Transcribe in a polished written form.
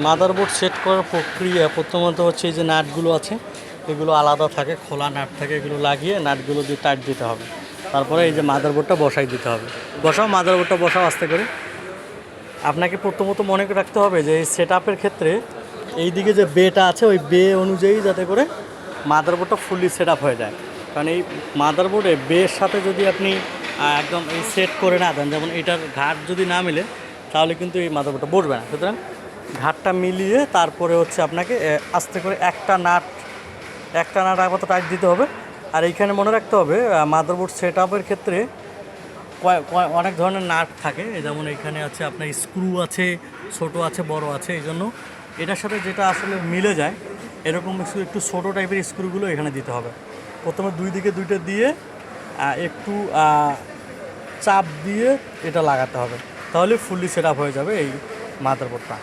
Motherboard set করার প্রক্রিয়া প্রথমত হচ্ছে এই যে নাটগুলো আছে এগুলো আলাদা থাকে, খোলা নাট থাকে, এগুলো লাগিয়ে নাটগুলো দিয়ে টাইট দিতে হবে। তারপরে এই যে মাদারবোর্ডটা বসাই দিতে হবে। বসাও, মাদারবোর্ডটা বসাও আস্তে করে। আপনাকে প্রথমত মনে রাখতে হবে যে এই সেট আপের ক্ষেত্রে এই দিকে যে বেটা আছে ওই বে অনুযায়ী যাতে করে মাদারবোর্ডটা ফুললি সেট আপ হয়ে যায়। কারণ এই মাদারবোর্ডে বের সাথে যদি আপনি একদম এই সেট করে না দেন, যেমন এটার ঘাট যদি না মিলে তাহলে কিন্তু এই মাদারবোর্ডটা বসবে না। সুতরাং ঘাটটা মিলিয়ে তারপরে হচ্ছে আপনাকে আস্তে করে একটা নাট আপাতত টাইট দিতে হবে। আর এইখানে মনে রাখতে হবে মাদারবোর্ড সেট আপের ক্ষেত্রে অনেক ধরনের নাট থাকে, যেমন এখানে আছে আপনার স্ক্রু আছে, ছোট আছে, বড় আছে। এই জন্য এটার সাথে যেটা আসলে মিলে যায় এরকম একটু ছোটো টাইপের স্ক্রুগুলো এখানে দিতে হবে। প্রথমে দুই দিকে দুইটা দিয়ে একটু চাপ দিয়ে এটা লাগাতে হবে, তাহলে ফুললি সেট আপ হয়ে যাবে এই মাদারবোর্ডটা।